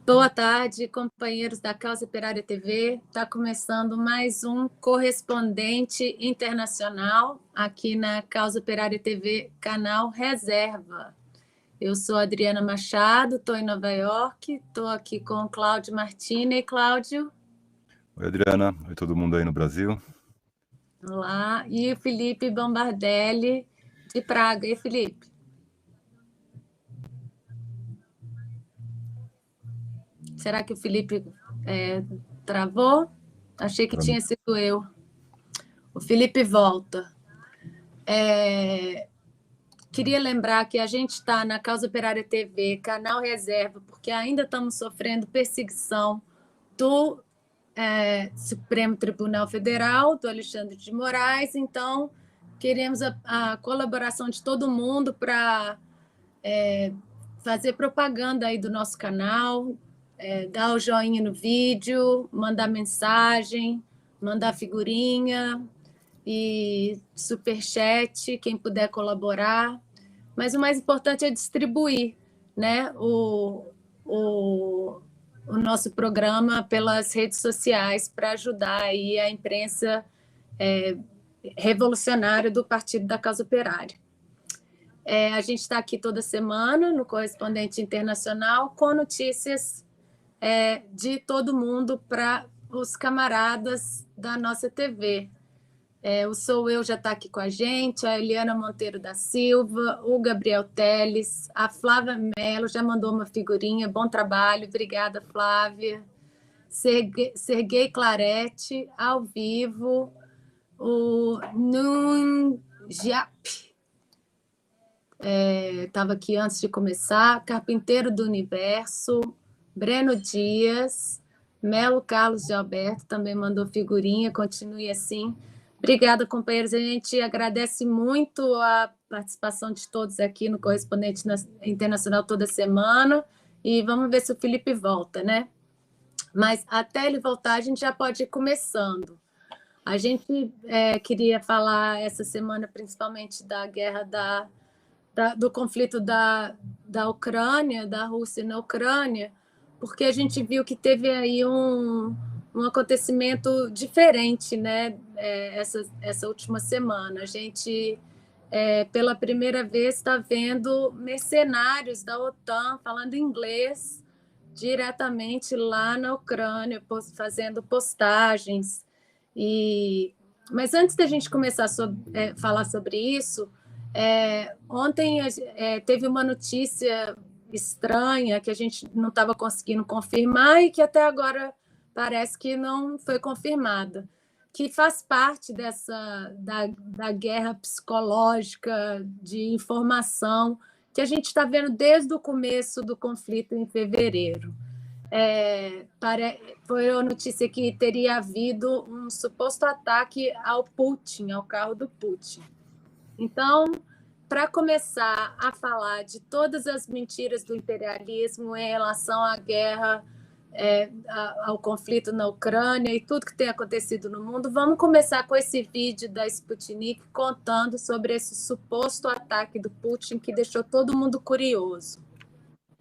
Boa tarde, companheiros da Causa Operária TV. Está começando mais um correspondente internacional aqui na Causa Operária TV, canal Reserva. Eu sou Adriana Machado, estou em Nova York, estou aqui com o Cláudio Martini. Cláudio. Oi, Adriana. Oi, todo mundo aí no Brasil. Olá. E o Felipe Bombardelli, de Praga. E Felipe? Será que o Felipe travou? Achei que tinha sido eu. O Felipe volta. Queria lembrar que a gente está na Causa Operária TV, canal Reserva, porque ainda estamos sofrendo perseguição do Supremo Tribunal Federal, do Alexandre de Moraes. Então, queremos a colaboração de todo mundo para fazer propaganda aí do nosso canal, dar o joinha no vídeo, mandar mensagem, mandar figurinha e superchat, quem puder colaborar. Mas o mais importante é distribuir, né, o nosso programa pelas redes sociais para ajudar aí a imprensa revolucionária do Partido da Causa Operária. A gente está aqui toda semana no Correspondente Internacional com notícias de todo mundo para os camaradas da nossa TV. O Sou Eu já está aqui com a gente, a Eliana Monteiro da Silva, o Gabriel Teles, a Flávia Mello já mandou uma figurinha, bom trabalho, obrigada, Flávia. Serguei Clarete, ao vivo, o Nunjap, estava aqui antes de começar, Carpinteiro do Universo, Breno Dias, Melo Carlos de Alberto também mandou figurinha, continue assim. Obrigada, companheiros. A gente agradece muito a participação de todos aqui no Correspondente Internacional toda semana e vamos ver se o Felipe volta, né? Mas até ele voltar, a gente já pode ir começando. A gente queria falar essa semana principalmente da guerra do conflito da Ucrânia, da Rússia na Ucrânia, porque a gente viu que teve aí um acontecimento diferente, né? Essa última semana. A gente, pela primeira vez, está vendo mercenários da OTAN falando inglês diretamente lá na Ucrânia, fazendo postagens. Mas antes da gente começar a falar sobre isso, ontem teve uma notícia estranha que a gente não estava conseguindo confirmar e que até agora parece que não foi confirmada, que faz parte da guerra psicológica de informação que a gente está vendo desde o começo do conflito em fevereiro. Foi a notícia que teria havido um suposto ataque ao Putin, ao carro do Putin. Então, para começar a falar de todas as mentiras do imperialismo em relação à guerra, ao conflito na Ucrânia e tudo que tem acontecido no mundo, vamos começar com esse vídeo da Sputnik contando sobre esse suposto ataque do Putin que deixou todo mundo curioso.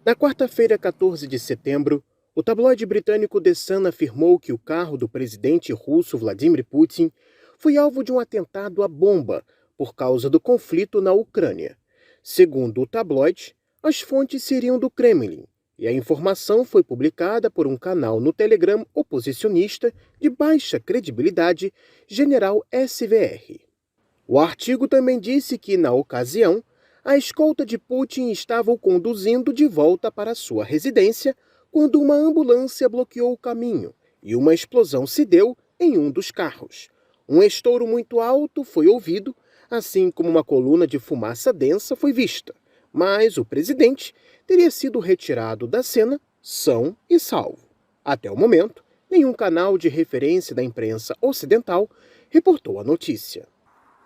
Na quarta-feira, 14 de setembro, o tabloide britânico The Sun afirmou que o carro do presidente russo Vladimir Putin foi alvo de um atentado à bomba por causa do conflito na Ucrânia. Segundo o tabloide, as fontes seriam do Kremlin, e a informação foi publicada por um canal no Telegram oposicionista de baixa credibilidade, General SVR. O artigo também disse que, na ocasião, a escolta de Putin estava o conduzindo de volta para sua residência quando uma ambulância bloqueou o caminho e uma explosão se deu em um dos carros. Um estouro muito alto foi ouvido, assim como uma coluna de fumaça densa foi vista, mas o presidente teria sido retirado da cena são e salvo. Até o momento, nenhum canal de referência da imprensa ocidental reportou a notícia.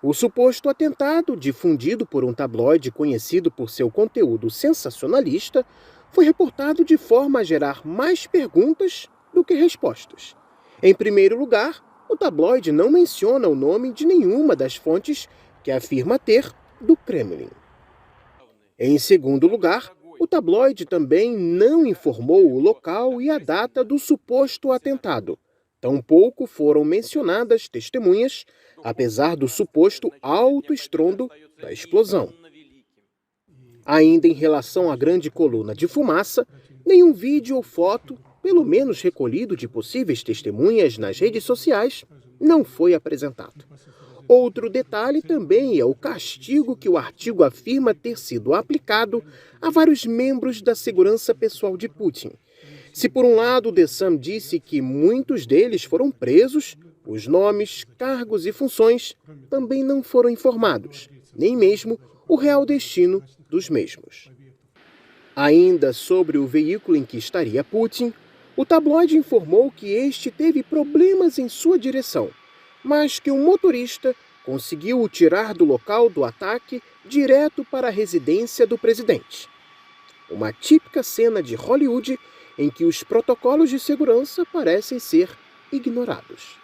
O suposto atentado, difundido por um tabloide conhecido por seu conteúdo sensacionalista, foi reportado de forma a gerar mais perguntas do que respostas. Em primeiro lugar, o tabloide não menciona o nome de nenhuma das fontes que afirma ter do Kremlin. Em segundo lugar, O tabloide também não informou o local e a data do suposto atentado. Tampouco foram mencionadas testemunhas, apesar do suposto alto estrondo da explosão. Ainda em relação à grande coluna de fumaça, nenhum vídeo ou foto, pelo menos recolhido de possíveis testemunhas nas redes sociais, não foi apresentado. Outro detalhe também é o castigo que o artigo afirma ter sido aplicado a vários membros da segurança pessoal de Putin. Se por um lado The Sun disse que muitos deles foram presos, os nomes, cargos e funções também não foram informados, nem mesmo o real destino dos mesmos. Ainda sobre o veículo em que estaria Putin, o tabloide informou que este teve problemas em sua direção, mas que o motorista conseguiu o tirar do local do ataque direto para a residência do presidente. Uma típica cena de Hollywood em que os protocolos de segurança parecem ser ignorados.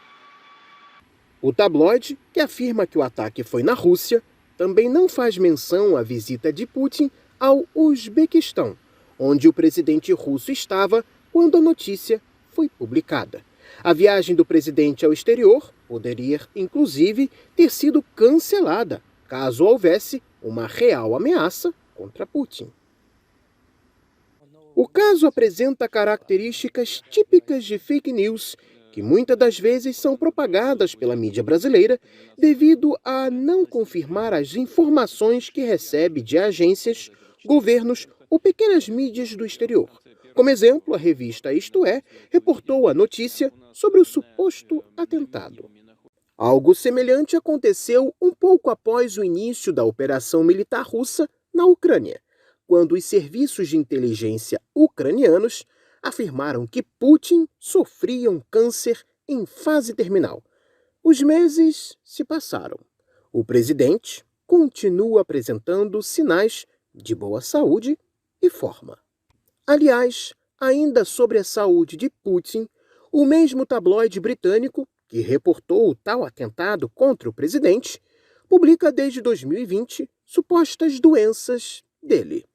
O tabloide, que afirma que o ataque foi na Rússia, também não faz menção à visita de Putin ao Uzbequistão, onde o presidente russo estava quando a notícia foi publicada. A viagem do presidente ao exterior poderia, inclusive, ter sido cancelada, caso houvesse uma real ameaça contra Putin. O caso apresenta características típicas de fake news, que muitas das vezes são propagadas pela mídia brasileira devido a não confirmar as informações que recebe de agências, governos ou pequenas mídias do exterior. Como exemplo, a revista Isto É reportou a notícia sobre o suposto atentado. Algo semelhante aconteceu um pouco após o início da operação militar russa na Ucrânia, quando os serviços de inteligência ucranianos afirmaram que Putin sofria um câncer em fase terminal. Os meses se passaram. O presidente continua apresentando sinais de boa saúde e forma. Aliás, ainda sobre a saúde de Putin, o mesmo tabloide britânico que reportou o tal atentado contra o presidente publica desde 2020 supostas doenças dele.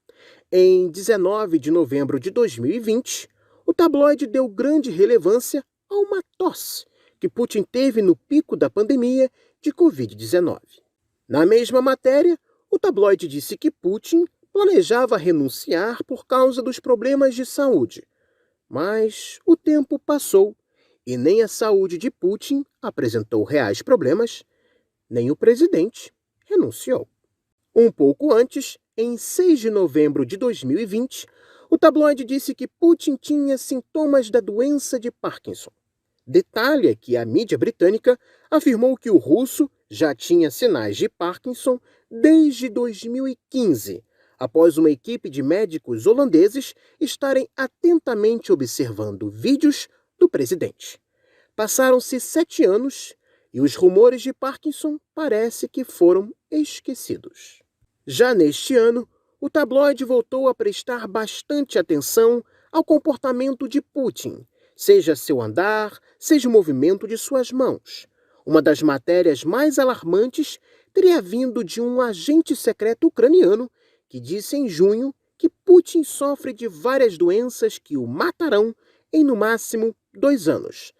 Em 19 de novembro de 2020, o tabloide deu grande relevância a uma tosse que Putin teve no pico da pandemia de Covid-19. Na mesma matéria, o tabloide disse que Putin planejava renunciar por causa dos problemas de saúde. Mas o tempo passou e nem a saúde de Putin apresentou reais problemas, nem o presidente renunciou. Um pouco antes, em 6 de novembro de 2020, o tabloide disse que Putin tinha sintomas da doença de Parkinson. Detalhe é que a mídia britânica afirmou que o russo já tinha sinais de Parkinson desde 2015, após uma equipe de médicos holandeses estarem atentamente observando vídeos do presidente. Passaram-se 7 anos e os rumores de Parkinson parece que foram esquecidos. Já neste ano, o tabloide voltou a prestar bastante atenção ao comportamento de Putin, seja seu andar, seja o movimento de suas mãos. Uma das matérias mais alarmantes teria vindo de um agente secreto ucraniano que disse em junho que Putin sofre de várias doenças que o matarão em no máximo 2 anos.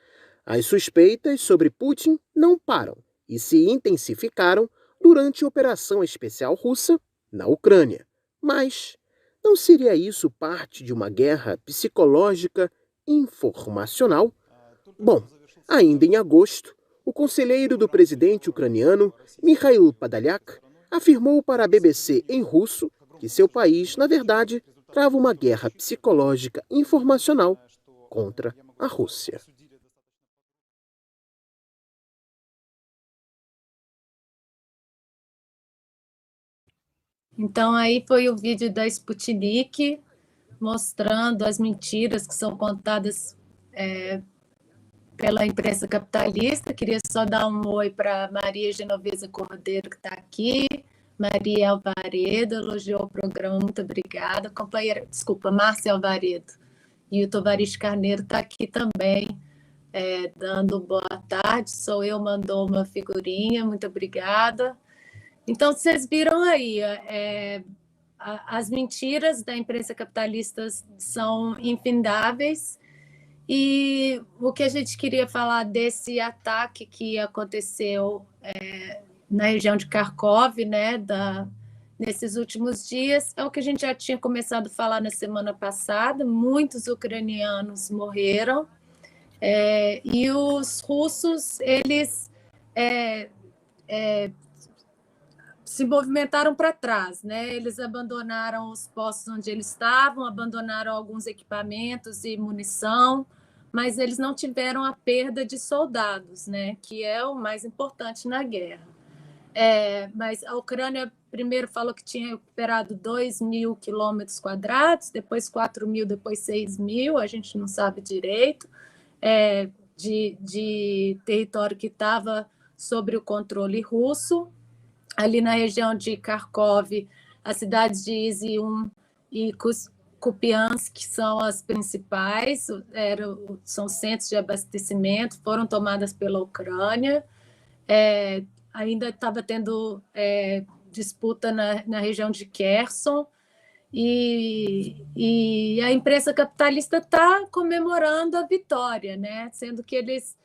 As suspeitas sobre Putin não param e se intensificaram durante a operação especial russa na Ucrânia. Mas não seria isso parte de uma guerra psicológica informacional? Bom, ainda em agosto, o conselheiro do presidente ucraniano, Mikhail Podolyak, afirmou para a BBC em russo que seu país, na verdade, trava uma guerra psicológica informacional contra a Rússia. Então, aí foi o vídeo da Sputnik mostrando as mentiras que são contadas pela imprensa capitalista. Queria só dar um oi para Maria Genovesa Cordeiro, que está aqui. Maria Alvaredo elogiou o programa, muito obrigada. Companheira, desculpa, Márcia Alvaredo. E o Tovarish Carneiro está aqui também, dando boa tarde. Sou eu, mandou uma figurinha, muito obrigada. Então, vocês viram aí, as mentiras da imprensa capitalista são infindáveis, e o que a gente queria falar desse ataque que aconteceu na região de Kharkov, né, nesses últimos dias, é o que a gente já tinha começado a falar na semana passada. Muitos ucranianos morreram, e os russos, eles se movimentaram para trás, né? Eles abandonaram os postos onde eles estavam, abandonaram alguns equipamentos e munição, mas eles não tiveram a perda de soldados, né? Que é o mais importante na guerra. Mas a Ucrânia primeiro falou que tinha recuperado 2.000 quilômetros quadrados, depois 4.000, depois 6.000, a gente não sabe direito, de território que estava sob o controle russo. Ali na região de Kharkov, as cidades de Izium e Kupiansk são as principais, são centros de abastecimento, foram tomadas pela Ucrânia. Ainda estava tendo disputa na região de Kherson, e a imprensa capitalista está comemorando a vitória, né? Sendo que eles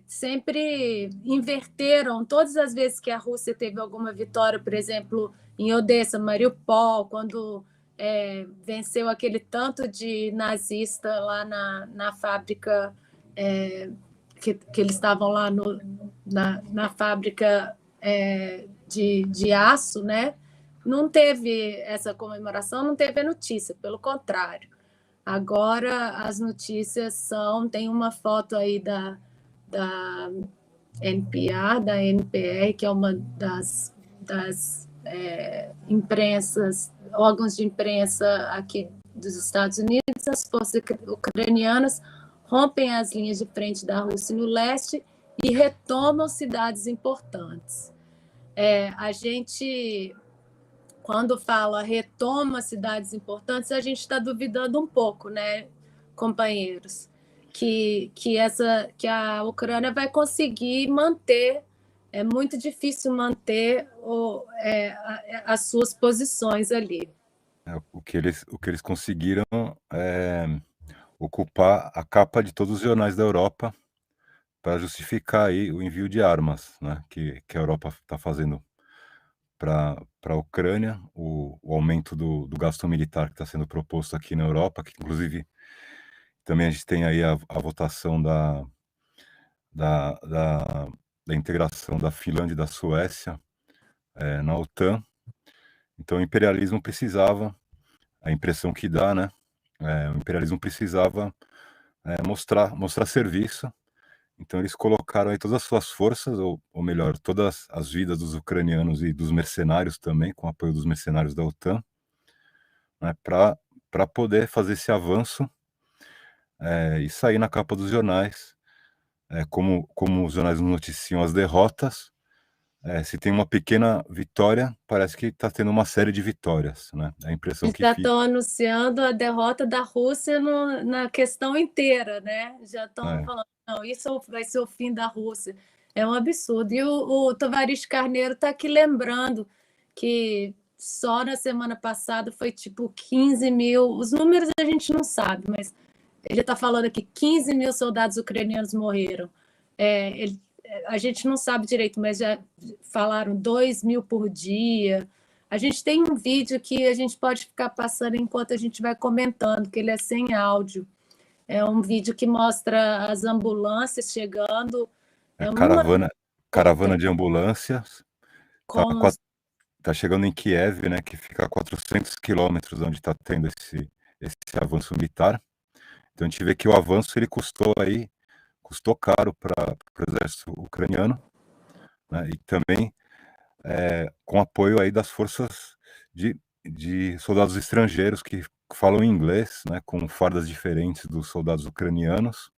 sempre inverteram. Todas as vezes que a Rússia teve alguma vitória, por exemplo, em Odessa, Mariupol, quando venceu aquele tanto de nazista lá na fábrica, que eles estavam lá na fábrica de aço, né? Não teve essa comemoração, não teve a notícia, pelo contrário. Agora as notícias tem uma foto aí da NPA, da NPR, que é uma das imprensas, órgãos de imprensa aqui dos Estados Unidos. As forças ucranianas rompem as linhas de frente da Rússia no leste e retomam cidades importantes. A gente, quando fala retoma cidades importantes, a gente está duvidando um pouco, né, companheiros? Que a Ucrânia vai conseguir manter, é muito difícil manter as suas posições ali. O que eles conseguiram é ocupar a capa de todos os jornais da Europa para justificar aí o envio de armas, né, que a Europa está fazendo para a Ucrânia, o aumento do gasto militar que está sendo proposto aqui na Europa, que inclusive também a gente tem aí a votação da integração da Finlândia e da Suécia na OTAN. Então o imperialismo precisava, a impressão que dá, né? O imperialismo precisava mostrar serviço. Então eles colocaram aí todas as suas forças, ou melhor, todas as vidas dos ucranianos e dos mercenários também, com o apoio dos mercenários da OTAN, né, para poder fazer esse avanço e sair na capa dos jornais, como os jornais noticiam as derrotas. Se tem uma pequena vitória, parece que está tendo uma série de vitórias, né? A impressão que já estão anunciando a derrota da Rússia na questão inteira, né? Já estão falando, não, isso vai ser o fim da Rússia. É um absurdo. E o Tovarish Carneiro está aqui lembrando que só na semana passada foi tipo 15.000, os números a gente não sabe, mas ele está falando aqui 15.000 soldados ucranianos morreram. A gente não sabe direito, mas já falaram 2.000 por dia. A gente tem um vídeo que a gente pode ficar passando enquanto a gente vai comentando, que ele é sem áudio. É um vídeo que mostra as ambulâncias chegando. Caravana de ambulâncias. Tá chegando em Kiev, né, que fica a 400 quilômetros onde está tendo esse avanço militar. Então a gente vê que o avanço ele custou caro para o exército ucraniano, né, e também com apoio aí das forças de soldados estrangeiros que falam inglês, né, com fardas diferentes dos soldados ucranianos,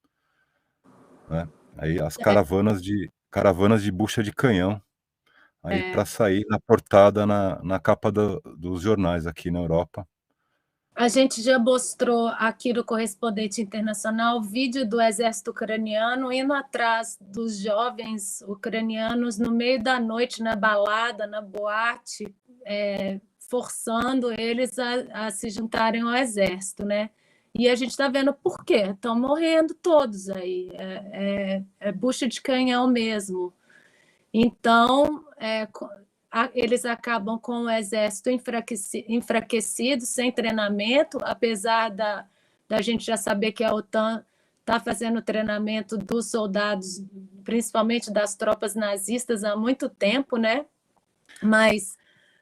né, aí as caravanas de bucha de canhão aí para sair na portada, na capa dos jornais aqui na Europa. A gente já mostrou aqui no Correspondente Internacional o vídeo do exército ucraniano indo atrás dos jovens ucranianos no meio da noite, na balada, na boate, forçando eles a se juntarem ao exército, né? E a gente está vendo por quê. Estão morrendo todos aí. É bucha de canhão mesmo. Então, eles acabam com o exército enfraquecido, sem treinamento, apesar da gente já saber que a OTAN está fazendo treinamento dos soldados, principalmente das tropas nazistas, há muito tempo, né? Mas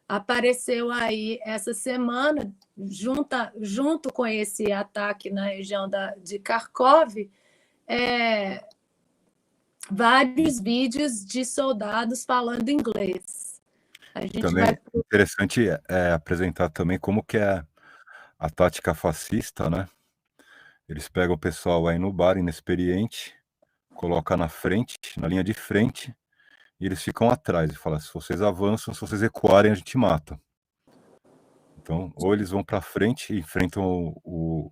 apareceu aí essa semana, junto com esse ataque na região de Kharkov, vários vídeos de soldados falando inglês. A gente Também interessante apresentar também como que é a tática fascista, né? Eles pegam o pessoal aí no bar, inexperiente, coloca na frente, na linha de frente, e eles ficam atrás e falam, se vocês avançam, se vocês recuarem, a gente mata. Então, ou eles vão para frente e enfrentam o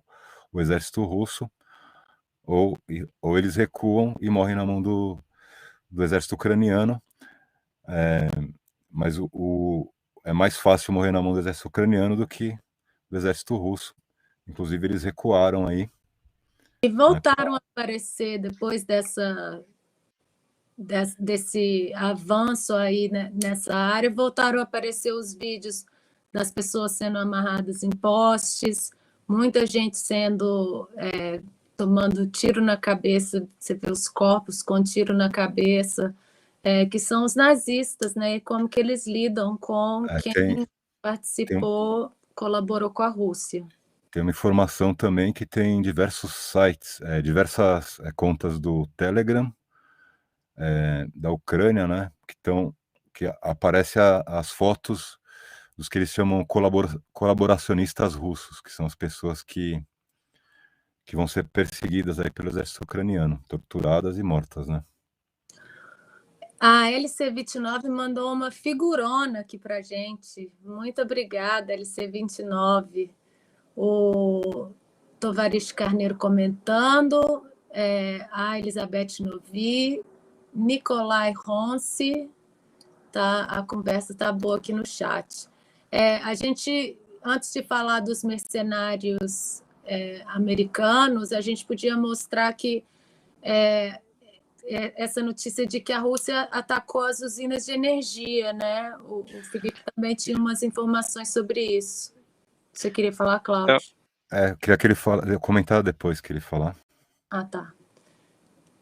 exército russo, ou eles recuam e morrem na mão do exército ucraniano. Mas é mais fácil morrer na mão do exército ucraniano do que do exército russo. Inclusive, eles recuaram aí. E voltaram a aparecer depois desse avanço aí, né, nessa área, voltaram a aparecer os vídeos das pessoas sendo amarradas em postes, muita gente tomando tiro na cabeça, você vê os corpos com tiro na cabeça, que são os nazistas, né? E como que eles lidam com quem participou, colaborou com a Rússia. Tem uma informação também que tem diversos sites, diversas contas do Telegram, da Ucrânia, né? Que aparece as fotos dos que eles chamam colaboracionistas russos, que são as pessoas que vão ser perseguidas aí pelo exército ucraniano, torturadas e mortas, né? A LC29 mandou uma figurona aqui pra gente. Muito obrigada, LC29. O Tovarish Carneiro comentando, a Elizabeth Novi, Nicolai Ronce, tá? A conversa tá boa aqui no chat. A gente, antes de falar dos mercenários americanos, a gente podia mostrar que essa notícia de que a Rússia atacou as usinas de energia, né? O Felipe também tinha umas informações sobre isso. Você queria falar, Cláudio? Eu queria que ele comentar depois que ele falar. Ah, tá.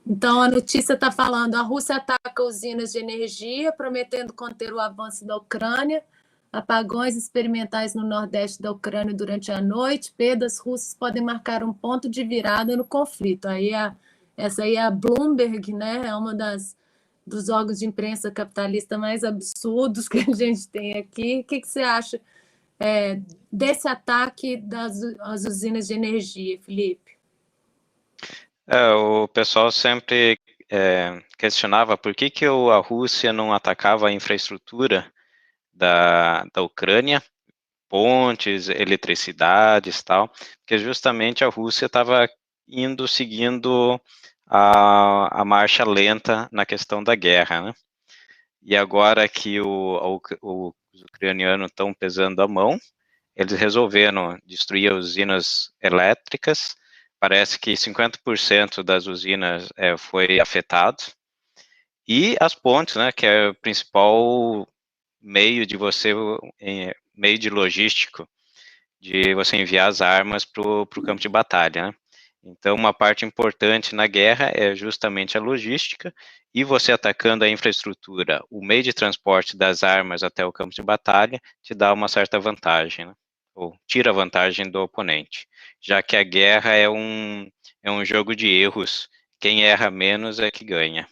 Então, a notícia está falando, a Rússia ataca usinas de energia, prometendo conter o avanço da Ucrânia, apagões experimentais no nordeste da Ucrânia durante a noite, perdas russas podem marcar um ponto de virada no conflito. Essa aí é a Bloomberg, né? É uma dos órgãos de imprensa capitalista mais absurdos que a gente tem aqui. O que você acha desse ataque às usinas de energia, Felipe? O pessoal sempre questionava por que a Rússia não atacava a infraestrutura da Ucrânia, pontes, eletricidades e tal, porque justamente a Rússia estava seguindo a marcha lenta na questão da guerra, né? E agora que os ucranianos estão pesando a mão, eles resolveram destruir as usinas elétricas. Parece que 50% das usinas foi afetado. E as pontes, né, que é o principal meio de logístico, de você enviar as armas para o campo de batalha, né? Então, uma parte importante na guerra é justamente a logística, e você atacando a infraestrutura, o meio de transporte das armas até o campo de batalha, te dá uma certa vantagem, né? Ou tira a vantagem do oponente, já que a guerra é um jogo de erros, quem erra menos é que ganha.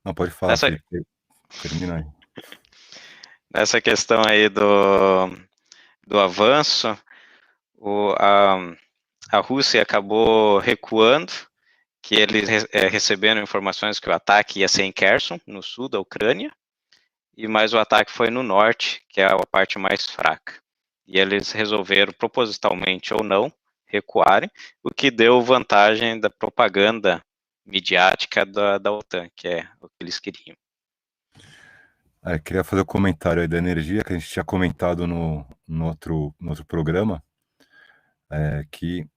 Não, pode falar, termina aí. Nessa questão aí do avanço, a Rússia acabou recuando, que eles receberam informações que o ataque ia ser em Kherson, no sul da Ucrânia, mas o ataque foi no norte, que é a parte mais fraca. E eles resolveram, propositalmente ou não, recuarem, o que deu vantagem da propaganda midiática da OTAN, que é o que eles queriam. Queria fazer um comentário aí da energia, que a gente tinha comentado no outro programa, que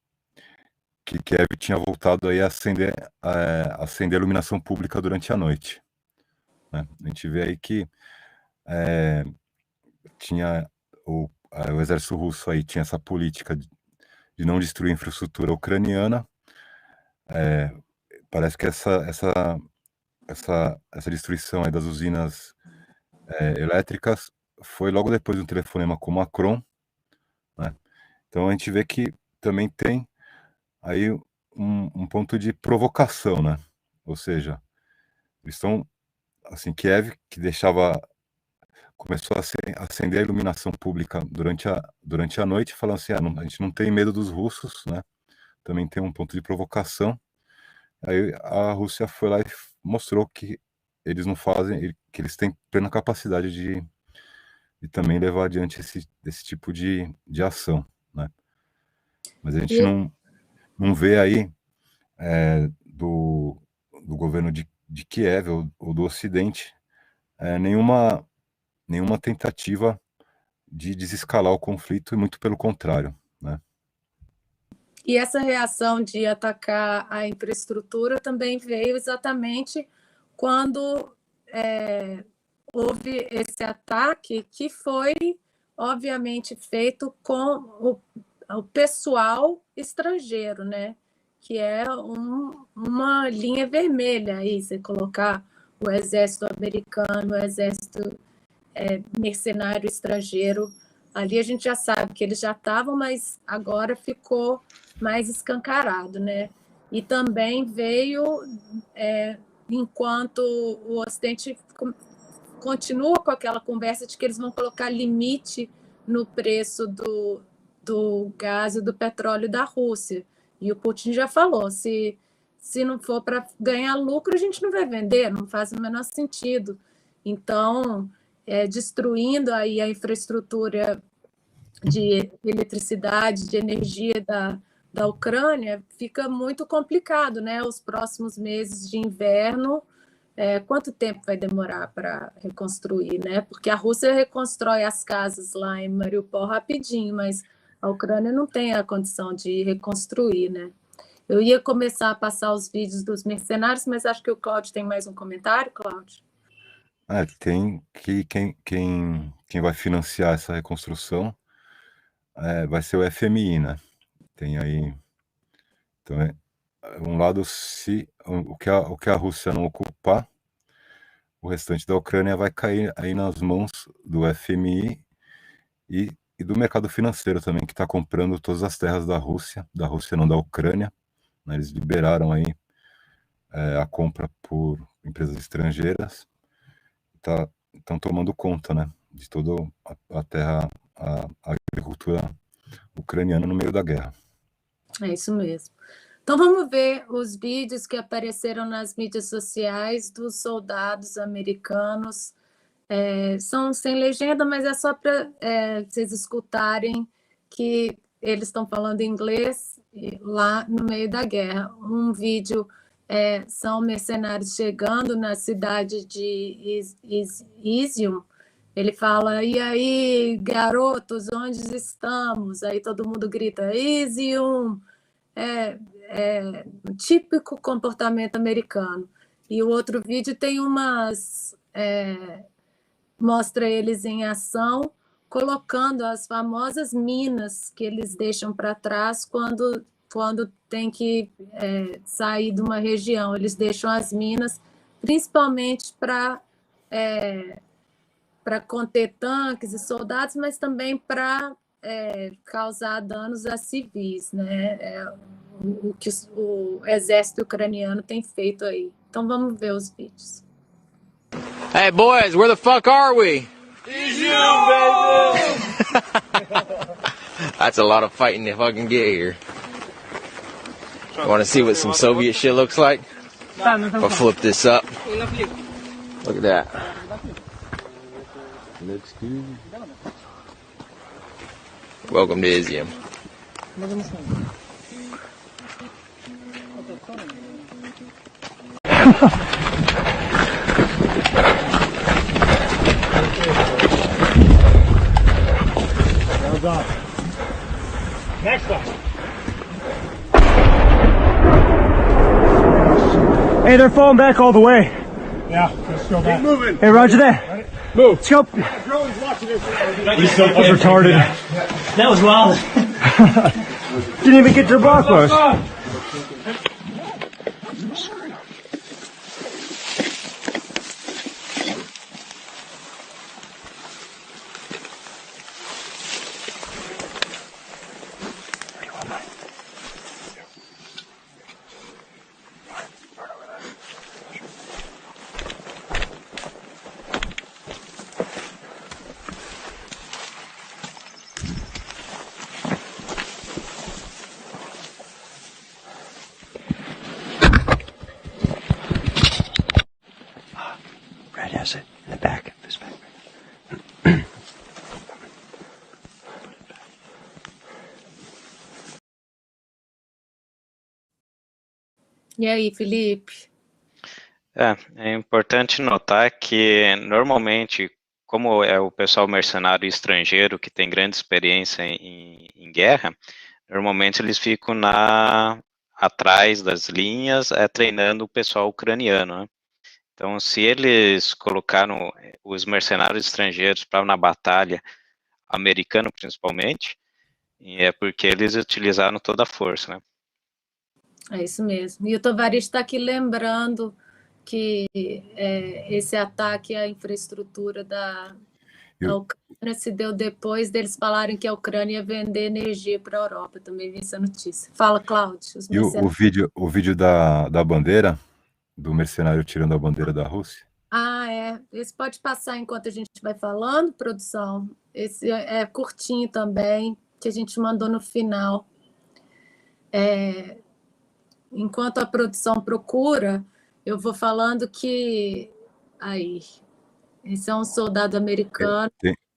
Kiev tinha voltado aí a acender a iluminação pública durante a noite, né? A gente vê aí que tinha o exército russo aí tinha essa política de não destruir a infraestrutura ucraniana. Parece que essa destruição aí das usinas elétricas foi logo depois de um telefonema com Macron, né? Então a gente vê que também tem aí um ponto de provocação, né? Ou seja, eles estão, assim, Kiev, que começou a acender a iluminação pública durante a noite, falando assim, a gente não tem medo dos russos, né? Também tem um ponto de provocação. Aí a Rússia foi lá e mostrou que eles não fazem, que eles têm plena capacidade de também levar adiante esse tipo de ação, né? Mas a gente não vê aí do governo de Kiev ou do Ocidente nenhuma tentativa de desescalar o conflito, e muito pelo contrário, né? E essa reação de atacar a infraestrutura também veio exatamente quando houve esse ataque, que foi, obviamente, feito com o pessoal estrangeiro, né? Que é uma linha vermelha aí, você colocar o exército americano, o exército mercenário estrangeiro. Ali a gente já sabe que eles já estavam, mas agora ficou mais escancarado, né? E também veio, enquanto o Ocidente continua com aquela conversa de que eles vão colocar limite no preço do gás e do petróleo da Rússia. E o Putin já falou, se não for para ganhar lucro, a gente não vai vender, não faz o menor sentido. Então, destruindo aí a infraestrutura de eletricidade, de energia da Ucrânia, fica muito complicado, né? Os próximos meses de inverno, quanto tempo vai demorar para reconstruir, né? Porque a Rússia reconstrói as casas lá em Mariupol rapidinho, mas a Ucrânia não tem a condição de reconstruir, né? Eu ia começar a passar os vídeos dos mercenários, mas acho que o Cláudio tem mais um comentário, Cláudio? Tem que quem vai financiar essa reconstrução vai ser o FMI, né? Tem aí, então um lado, se o que a Rússia não ocupar, o restante da Ucrânia vai cair aí nas mãos do FMI e do mercado financeiro também, que está comprando todas as terras da Rússia não da Ucrânia, né? Eles liberaram aí a compra por empresas estrangeiras, estão tomando conta, né, de toda a terra, a agricultura ucraniana no meio da guerra. É isso mesmo. Então vamos ver os vídeos que apareceram nas mídias sociais dos soldados americanos. São sem legenda, mas é só para vocês escutarem que eles estão falando inglês lá no meio da guerra. Um vídeo são mercenários chegando na cidade de Izium. Ele fala, e aí, garotos, onde estamos? Aí todo mundo grita, Izium! Um típico comportamento americano. E o outro vídeo tem mostra eles em ação, colocando as famosas minas que eles deixam para trás quando tem que sair de uma região. Eles deixam as minas, principalmente para conter tanques e soldados, mas também para causar danos a civis, né? O que o exército ucraniano tem feito aí. Então vamos ver os vídeos. Hey boys, where the fuck are we? Izium, baby! That's a lot of fighting if I can get here. Want to see what some Soviet shit looks like? I'll flip this up. Look at that. Looks good. Welcome to Izium. Next one. Hey, they're falling back all the way. Yeah, let's go back. Keep moving. Hey, roger that. Move. Let's go. Drone's watching this. He's so retarded. That was wild. Didn't even get to the block post. Brad has it in the back of his backpack. E aí, Felipe? É importante notar que, normalmente, como é o pessoal mercenário estrangeiro que tem grande experiência em guerra, normalmente eles ficam atrás das linhas, treinando o pessoal ucraniano, né? Então, se eles colocaram os mercenários estrangeiros para na batalha, americano principalmente, é porque eles utilizaram toda a força, né? É isso mesmo. E o Tovares está aqui lembrando que esse ataque à infraestrutura da Ucrânia se deu depois deles falarem que a Ucrânia ia vender energia para a Europa. Eu também vi essa notícia. Fala, Cláudio. E o vídeo da bandeira, do mercenário tirando a bandeira da Rússia? Esse pode passar enquanto a gente vai falando, produção. Esse é curtinho também, que a gente mandou no final. Enquanto a produção procura, eu vou falando que... Aí, esse é um soldado americano.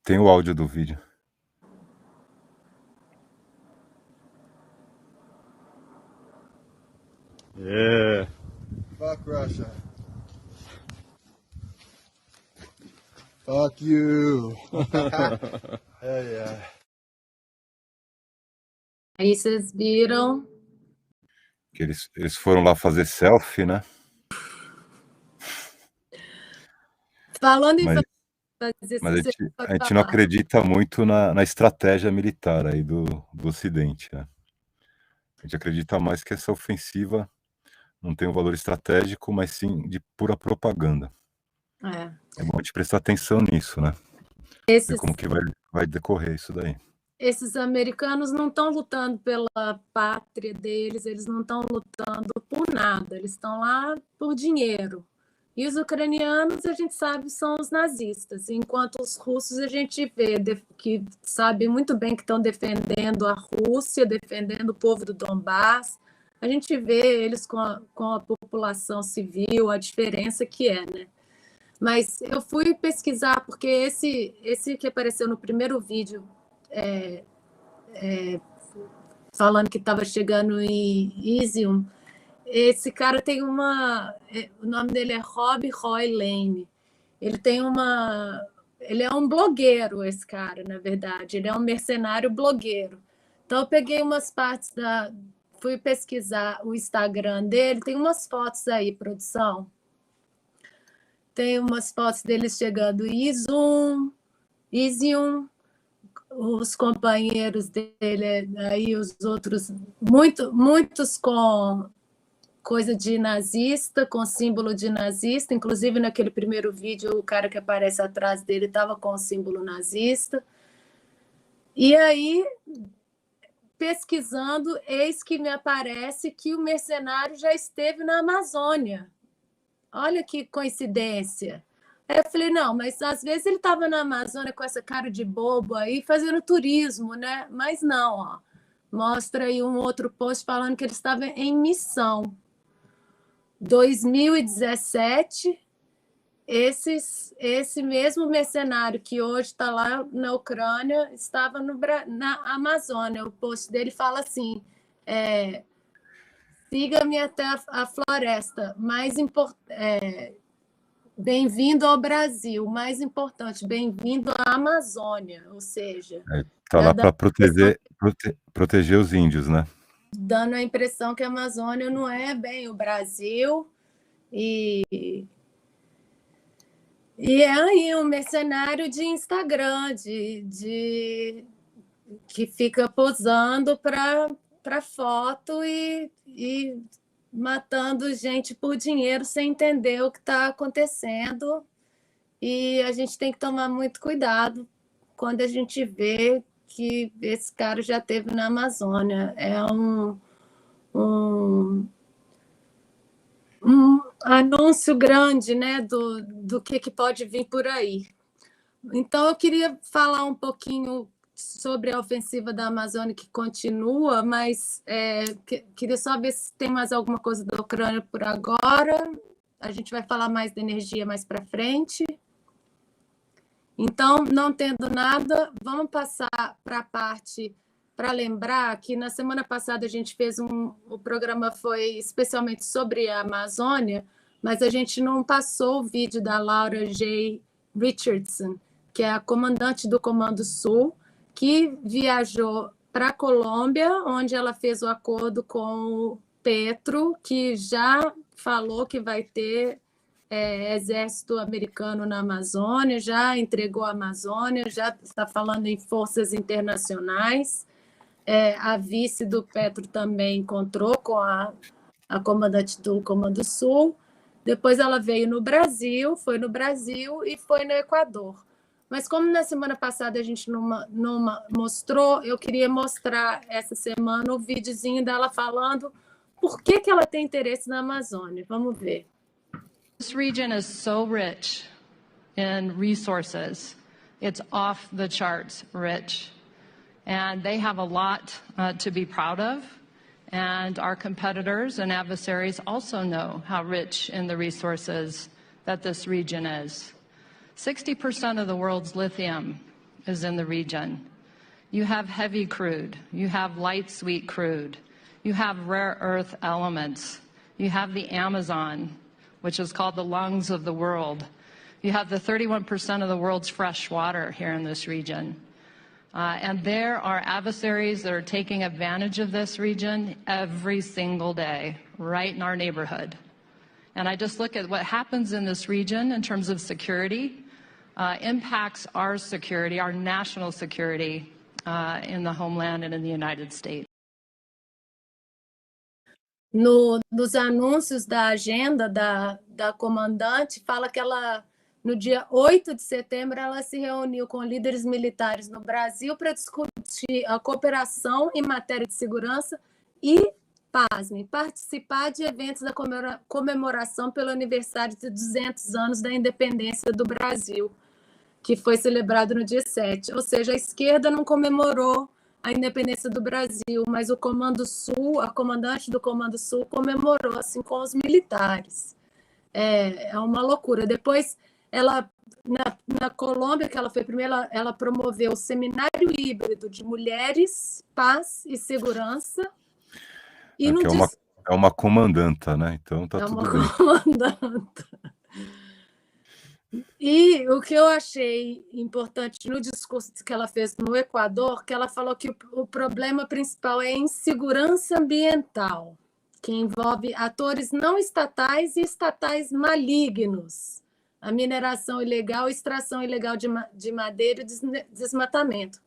Tem o áudio do vídeo. Yeah. Fuck Russia. Fuck you. Yeah. Aí vocês viram... Que eles foram lá fazer selfie, né? Falando em mas a gente não acredita muito na estratégia militar aí do Ocidente, né? A gente acredita mais que essa ofensiva não tem um valor estratégico, mas sim de pura propaganda. É bom a gente prestar atenção nisso, né? Ver como que vai decorrer isso daí. Esses americanos não estão lutando pela pátria deles, eles não estão lutando por nada, eles estão lá por dinheiro. E os ucranianos, a gente sabe, são os nazistas, enquanto os russos a gente vê que sabem muito bem que estão defendendo a Rússia, defendendo o povo do Donbass. A gente vê eles com a população civil, a diferença que é, né? Mas eu fui pesquisar, porque esse que apareceu no primeiro vídeo, falando que estava chegando em Izium, esse cara tem o nome dele é Rob Roy Lane. Ele é um blogueiro, esse cara, na verdade. Ele é um mercenário blogueiro. Então, eu peguei umas partes fui pesquisar o Instagram dele. Tem umas fotos aí, produção. Tem umas fotos dele chegando em Izium, os companheiros dele, aí os outros, muitos com coisa de nazista, com símbolo de nazista, inclusive naquele primeiro vídeo o cara que aparece atrás dele estava com o símbolo nazista. E aí, pesquisando, eis que me aparece que o mercenário já esteve na Amazônia. Olha que coincidência. Aí eu falei, não, mas às vezes ele estava na Amazônia com essa cara de bobo aí, fazendo turismo, né? Mas não, ó. Mostra aí um outro post falando que ele estava em missão. 2017, esse mesmo mercenário que hoje está lá na Ucrânia estava na Amazônia. O post dele fala assim, siga-me até a floresta. Bem-vindo ao Brasil. Mais importante, bem-vindo à Amazônia. Ou seja, Tá lá para proteger os índios, né? Dando a impressão que a Amazônia não é bem o Brasil. E é aí um mercenário de Instagram, que fica posando para foto e matando gente por dinheiro sem entender o que está acontecendo. E a gente tem que tomar muito cuidado quando a gente vê que esse cara já esteve na Amazônia. É um anúncio grande, né, do que pode vir por aí. Então, eu queria falar um pouquinho sobre a ofensiva da Amazônia, que continua, mas queria só ver se tem mais alguma coisa da Ucrânia por agora. A gente vai falar mais da energia mais para frente. Então, não tendo nada, vamos passar para a parte para lembrar que na semana passada a gente fez o programa foi especialmente sobre a Amazônia, mas a gente não passou o vídeo da Laura J. Richardson, que é a comandante do Comando Sul, que viajou para a Colômbia, onde ela fez o acordo com o Petro, que já falou que vai ter exército americano na Amazônia, já entregou a Amazônia, já está falando em forças internacionais. A vice do Petro também encontrou com a comandante do Comando Sul. Depois ela veio no Brasil, foi no Brasil e foi no Equador. Mas como na semana passada a gente não mostrou, eu queria mostrar essa semana o videozinho dela falando por que ela tem interesse na Amazônia. Vamos ver. This region is so rich in resources. It's off the charts rich. And they have a lot to be proud of. And our competitors and adversaries also know how rich in the resources that this region is. 60% of the world's lithium is in the region. You have heavy crude. You have light sweet crude. You have rare earth elements. You have the Amazon, which is called the lungs of the world. You have the 31% of the world's fresh water here in this region. And there are adversaries that are taking advantage of this region every single day, right in our neighborhood. And I just look at what happens in this region in terms of security, impacts our security, our national security in the homeland and in the United States. Nos anúncios da agenda da comandante, fala que ela, no dia 8 de setembro, ela se reuniu com líderes militares no Brasil para discutir a cooperação em matéria de segurança e, pasmem, participar de eventos da comemoração pelo aniversário de 200 anos da independência do Brasil, que foi celebrado no dia 7. Ou seja, a esquerda não comemorou a independência do Brasil, mas o Comando Sul, a comandante do Comando Sul, comemorou assim com os militares. É uma loucura. Depois, ela na Colômbia, que ela foi primeiro, ela promoveu o Seminário Híbrido de Mulheres, Paz e Segurança. E é uma comandanta, né? Então tá tudo bem. Comandanta. E o que eu achei importante no discurso que ela fez no Equador, que ela falou que o problema principal é a insegurança ambiental, que envolve atores não estatais e estatais malignos, a mineração ilegal, extração ilegal de madeira e desmatamento.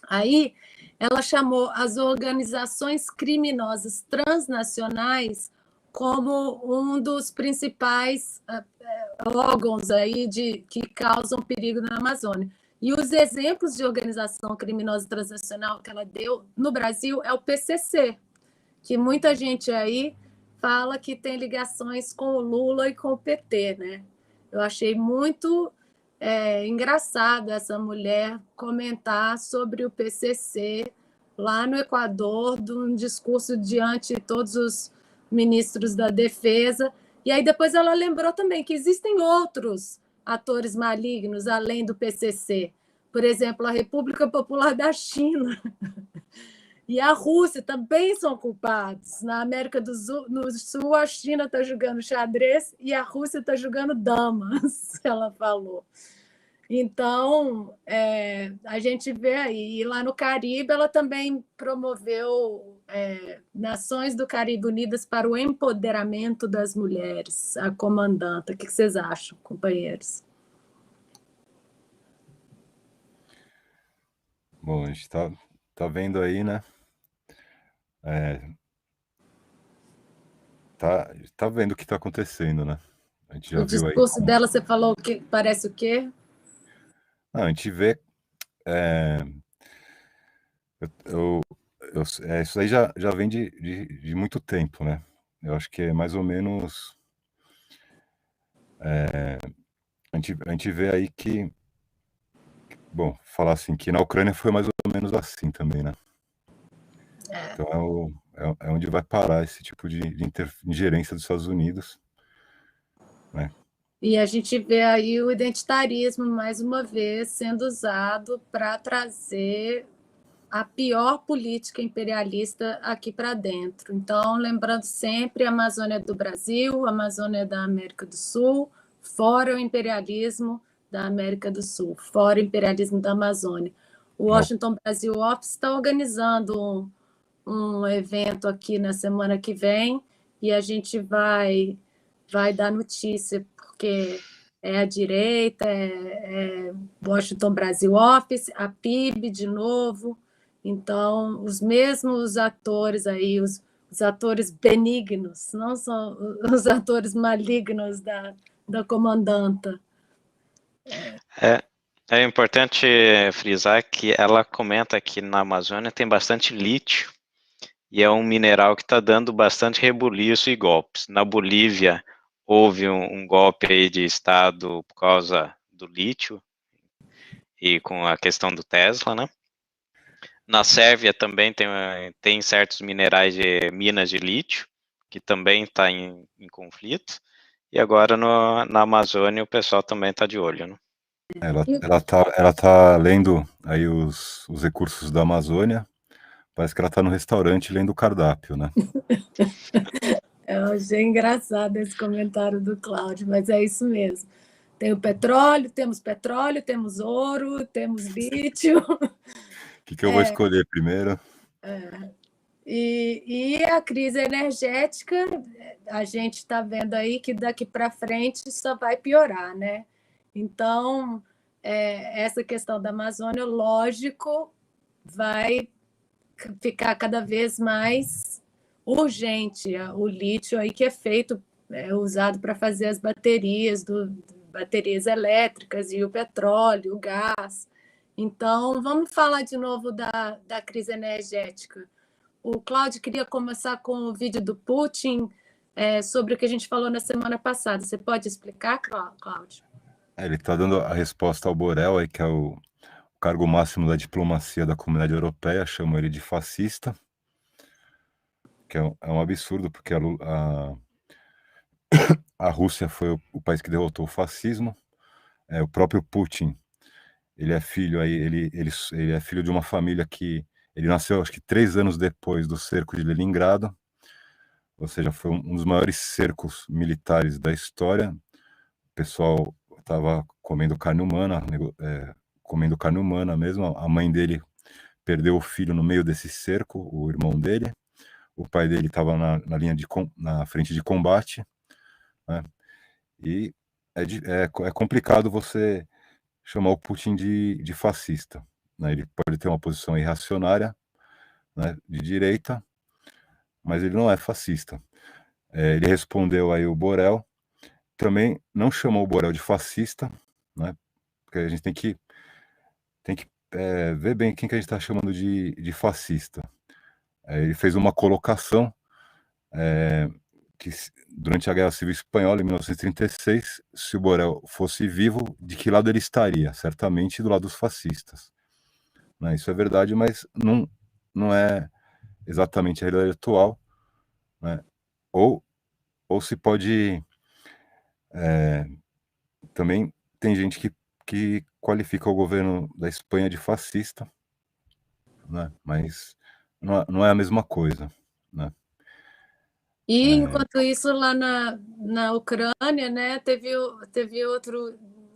Aí ela chamou as organizações criminosas transnacionais como um dos principais órgãos aí que causam perigo na Amazônia. E os exemplos de organização criminosa transnacional que ela deu no Brasil é o PCC, que muita gente aí fala que tem ligações com o Lula e com o PT, né? Eu achei muito engraçado essa mulher comentar sobre o PCC lá no Equador, de um discurso diante de todos os ministros da Defesa. E aí depois ela lembrou também que existem outros atores malignos além do PCC. Por exemplo, a República Popular da China, E a Rússia também são culpados. Na América do Sul, no Sul, a China está jogando xadrez e a Rússia está jogando damas, ela falou. Então, a gente vê aí. E lá no Caribe, ela também promoveu Nações do Caribe Unidas para o Empoderamento das Mulheres, a comandanta. O que vocês acham, companheiros? Bom, a gente tá vendo aí, né? Tá vendo o que tá acontecendo, né? A gente já O viu aí. discurso dela, você falou que parece o quê? A gente vê. Isso aí já vem de muito tempo, né? Eu acho que é mais ou menos. A gente vê aí que. Bom, falar assim, que na Ucrânia foi mais ou menos assim também, né? Então é onde vai parar esse tipo de ingerência dos Estados Unidos, né? E a gente vê aí o identitarismo, mais uma vez, sendo usado para trazer a pior política imperialista aqui para dentro. Então, lembrando sempre a Amazônia do Brasil, a Amazônia da América do Sul, fora o imperialismo da América do Sul, fora o imperialismo da Amazônia. O Washington Brasil Office está organizando um evento aqui na semana que vem e a gente vai dar notícia, porque é a direita, é Washington Brasil Office, a PIB de novo. Então, os mesmos atores aí, os atores benignos, não são os atores malignos da comandanta. É importante frisar que ela comenta que na Amazônia tem bastante lítio, e é um mineral que está dando bastante rebuliço e golpes. Na Bolívia, houve um golpe aí de Estado por causa do lítio e com a questão do Tesla, né? Na Sérvia também tem certos minerais de minas de lítio, que também está em conflito, e agora na Amazônia o pessoal também está de olho, né? Ela tá lendo aí os recursos da Amazônia. Parece que ela tá no restaurante lendo o cardápio, né? Eu achei engraçado esse comentário do Cláudio, mas é isso mesmo. Tem o petróleo, temos ouro, temos lítio. O que eu vou escolher primeiro? E a crise energética, a gente está vendo aí que daqui para frente só vai piorar, né? Então, essa questão da Amazônia, lógico, vai ficar cada vez mais urgente. O lítio aí que é feito, usado para fazer as baterias, baterias elétricas, e o petróleo, o gás. Então, vamos falar de novo da crise energética. O Cláudio queria começar com o vídeo do Putin sobre o que a gente falou na semana passada. Você pode explicar, Cláudio? Ele está dando a resposta ao Borrell, aí, que é o cargo máximo da diplomacia da Comunidade Europeia, chamam ele de fascista, que é um absurdo, porque a Rússia foi o país que derrotou o fascismo. O próprio Putin, ele é filho aí, ele é filho de uma família que ele nasceu, acho que 3 anos depois do cerco de Leningrado, ou seja, foi um dos maiores cercos militares da história. O pessoal estava comendo carne humana, mesmo. A mãe dele perdeu o filho no meio desse cerco, o irmão dele. O pai dele estava na frente de combate, né? E é complicado você chamar o Putin de fascista, né? Ele pode ter uma posição irracionária, né, de direita, mas ele não é fascista. Ele respondeu aí o Borrell, também não chamou o Borrell de fascista, né? Porque a gente tem que ver bem quem que a gente está chamando de fascista. Ele fez uma colocação que durante a Guerra Civil Espanhola, em 1936, se o Borrell fosse vivo, de que lado ele estaria? Certamente do lado dos fascistas. Né? Isso é verdade, mas não é exatamente a realidade atual. Né? Ou se pode... também tem gente que qualifica o governo da Espanha de fascista, né? Mas não é a mesma coisa, né? E, enquanto isso, lá na Ucrânia, né, teve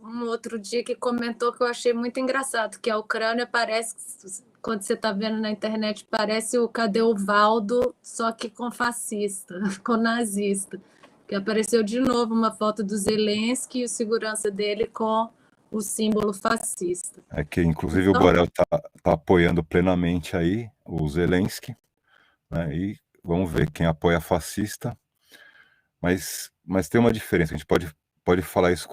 um outro dia que comentou que eu achei muito engraçado, que a Ucrânia parece, quando você está vendo na internet, parece o Cadê o Valdo, só que com fascista, com nazista. Que apareceu de novo uma foto do Zelensky e o segurança dele com o símbolo fascista. É que, inclusive, Então, o Borrell tá apoiando plenamente aí o Zelensky, né? E vamos ver quem apoia fascista. Mas tem uma diferença. A gente pode falar isso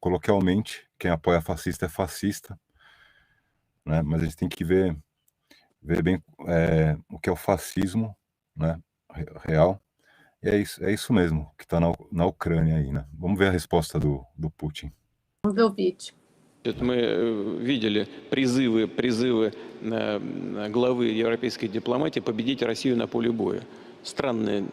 coloquialmente. Quem apoia fascista é fascista, né? Mas a gente tem que ver bem o que é o fascismo, né? Real. E é isso mesmo que está na Ucrânia aí, né? Vamos ver a resposta do Putin. vamos ver o vídeo. Мы видели призывы главы европейской дипломатии победить Россию на поле боя. Странная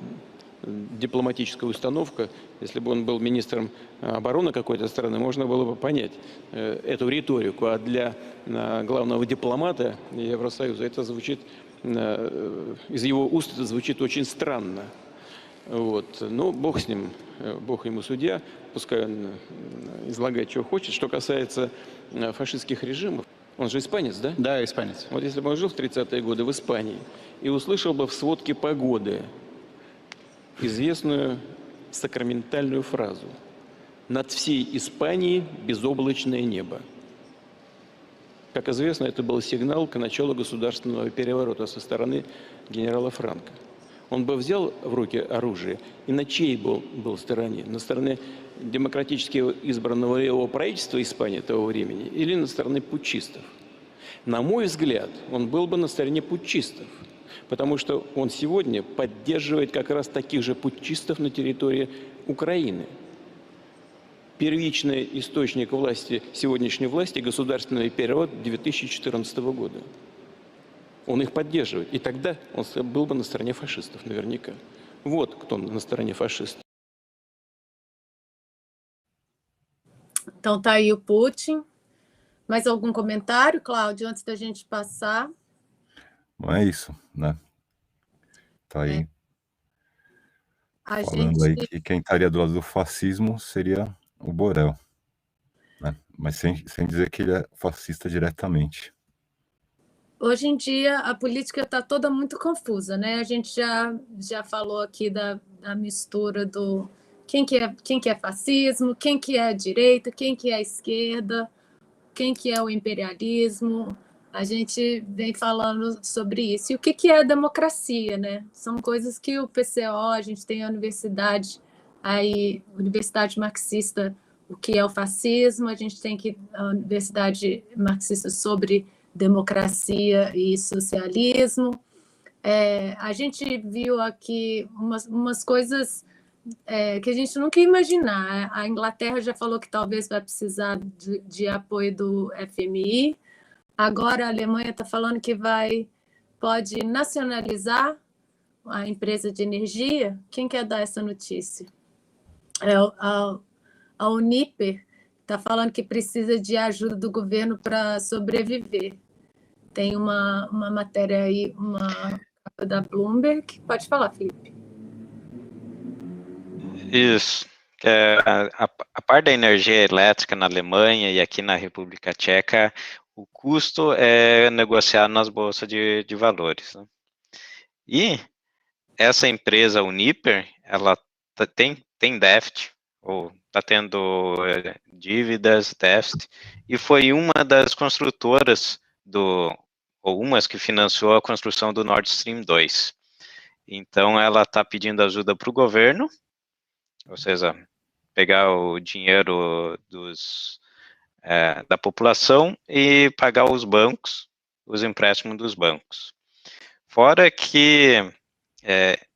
дипломатическая установка. Если бы он был министром обороны какой-то страны, можно было бы понять эту риторику. А для главного дипломата Евросоюза это звучит, из его уст это звучит очень странно. Вот. Но Бог с ним, Бог ему судья, пускай он излагает, что хочет. Что касается фашистских режимов, он же испанец, да? Да, испанец. Вот если бы он жил в 30-е годы в Испании и услышал бы в сводке погоды известную сакраментальную фразу «Над всей Испанией безоблачное небо». Как известно, это был сигнал к началу государственного переворота со стороны генерала Франко. Он бы взял в руки оружие и на чьей был стороне? На стороне демократически избранного левого правительства Испании того времени или на стороне путчистов? На мой взгляд, он был бы на стороне путчистов, потому что он сегодня поддерживает как раз таких же путчистов на территории Украины. Первичный источник власти, сегодняшней власти, государственный переворот 2014 года. Он их поддерживает. И тогда он был бы на стороне фашистов, наверняка. Вот кто на стороне фашистов. Então tá aí o Putin. Mais algum comentário, Cláudio, antes da gente passar? Não é isso, né? Tá aí A falando aí gente... que quem estaria do lado do fascismo seria o Borrell, né? Mas sem dizer que ele é fascista diretamente. Hoje em dia, a política está toda muito confusa, né? A gente já falou aqui da mistura do quem que é fascismo, quem que é a direita, quem que é a esquerda, quem que é o imperialismo. A gente vem falando sobre isso. E o que é a democracia, né? São coisas que o PCO, a gente tem a universidade marxista, o que é o fascismo, a gente tem a universidade marxista sobre democracia e socialismo. A gente viu aqui umas coisas que a gente nunca ia imaginar. A Inglaterra já falou que talvez vai precisar de apoio do FMI. Agora a Alemanha está falando que pode nacionalizar a empresa de energia. Quem quer dar essa notícia? A Uniper está falando que precisa de ajuda do governo para sobreviver. Tem uma matéria aí, uma capa da Bloomberg. Pode falar, Felipe. Isso. A parte da energia elétrica na Alemanha e aqui na República Tcheca, o custo é negociado nas bolsas de valores, né? E essa empresa Uniper, ela tem déficit, ou está tendo dívidas, déficit, e foi uma das construtoras ou umas que financiou a construção do Nord Stream 2. Então, ela está pedindo ajuda para o governo, ou seja, pegar o dinheiro da população e pagar os bancos, os empréstimos dos bancos. Fora que,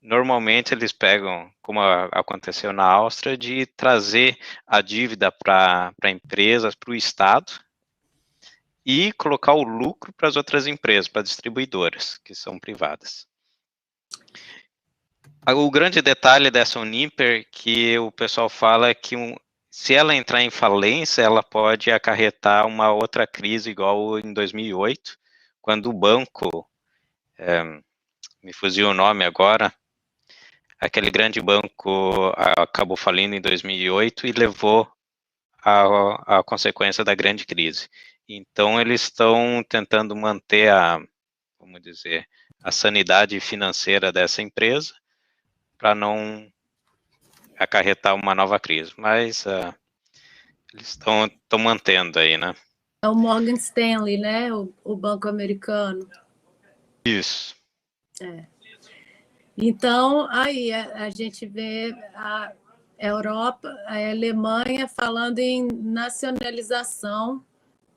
normalmente, eles pegam, como aconteceu na Áustria, de trazer a dívida para empresas, para o Estado, e colocar o lucro para as outras empresas, para distribuidoras, que são privadas. O grande detalhe dessa Uniper, que o pessoal fala que se ela entrar em falência, ela pode acarretar uma outra crise igual em 2008, quando o banco me fugiu o nome agora, aquele grande banco acabou falindo em 2008 e levou a consequência da grande crise. Então, eles estão tentando manter vamos dizer, a sanidade financeira dessa empresa para não acarretar uma nova crise. Mas eles estão mantendo aí, né? É o Morgan Stanley, né? O banco americano. Isso. Então, aí a gente vê a Europa, a Alemanha falando em nacionalização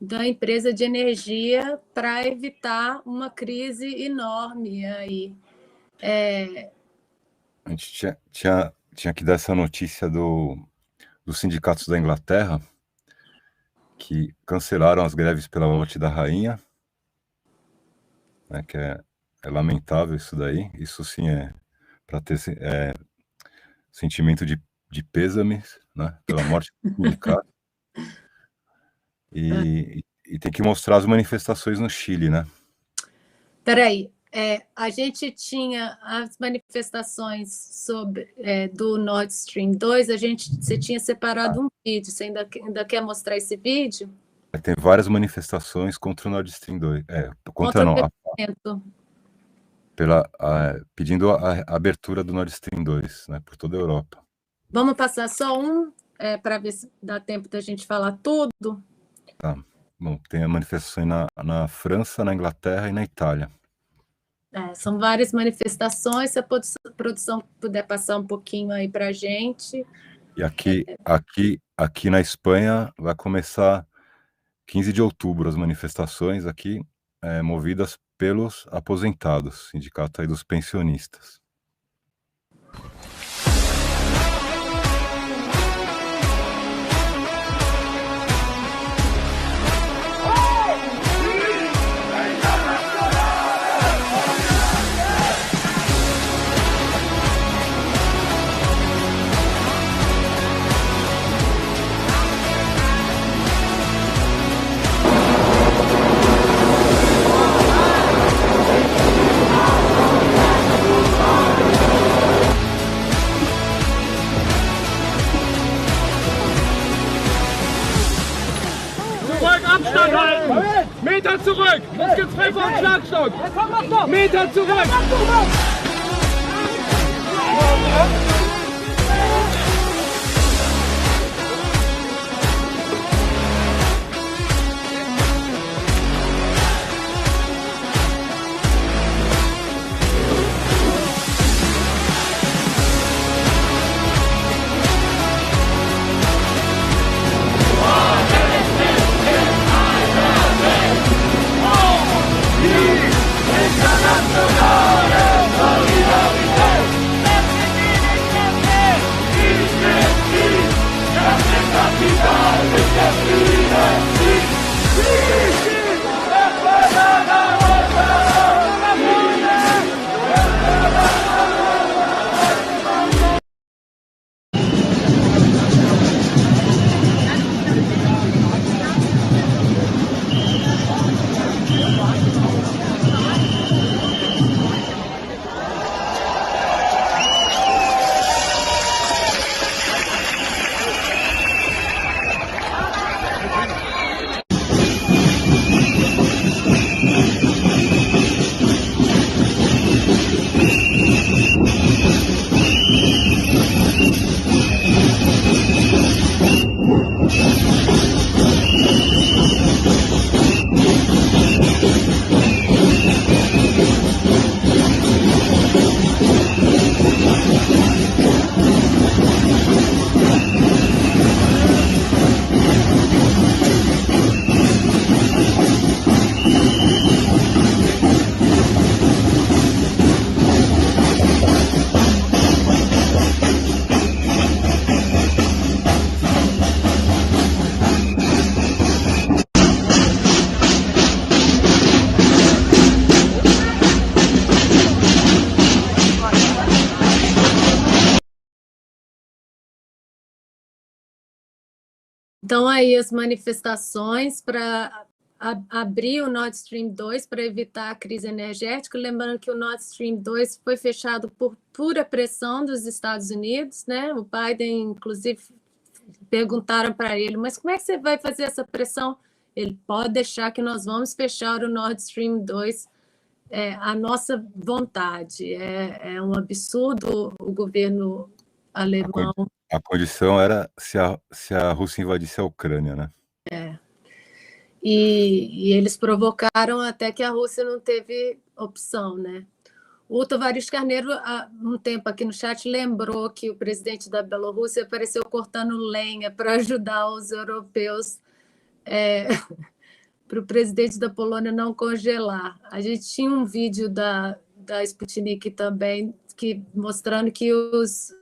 da empresa de energia para evitar uma crise enorme aí. A gente tinha que dar essa notícia dos sindicatos da Inglaterra, que cancelaram as greves pela morte da rainha, né, que é lamentável isso daí. Isso sim é para ter sentimento de pêsame, né, pela morte do sindicato. E tem que mostrar as manifestações no Chile, né? Peraí, a gente tinha as manifestações do Nord Stream 2, você tinha separado um vídeo, você ainda quer mostrar esse vídeo? Tem várias manifestações contra o Nord Stream 2. Pedindo a abertura do Nord Stream 2, né, por toda a Europa. Vamos passar só para ver se dá tempo da gente falar tudo? Tá. Bom, tem a manifestação na França, na Inglaterra e na Itália. São várias manifestações, se a produção puder passar um pouquinho aí para a gente. E aqui na Espanha vai começar 15 de outubro as manifestações aqui, movidas pelos aposentados, sindicato aí dos pensionistas. Abstand halten! Meter zurück! Es gibt Treffer und Schlagstock! Meter zurück! Então, aí as manifestações para abrir o Nord Stream 2 para evitar a crise energética, lembrando que o Nord Stream 2 foi fechado por pura pressão dos Estados Unidos, né? O Biden, inclusive, perguntaram para ele, mas como é que você vai fazer essa pressão? Ele pode deixar que nós vamos fechar o Nord Stream 2, a nossa vontade. É um absurdo o governo alemão. A condição era se a Rússia invadisse a Ucrânia, né? E eles provocaram até que a Rússia não teve opção, né? O Tovarish Carneiro, há um tempo aqui no chat, lembrou que o presidente da Bielorrússia apareceu cortando lenha para ajudar os europeus para o presidente da Polônia não congelar. A gente tinha um vídeo da Sputnik também mostrando que os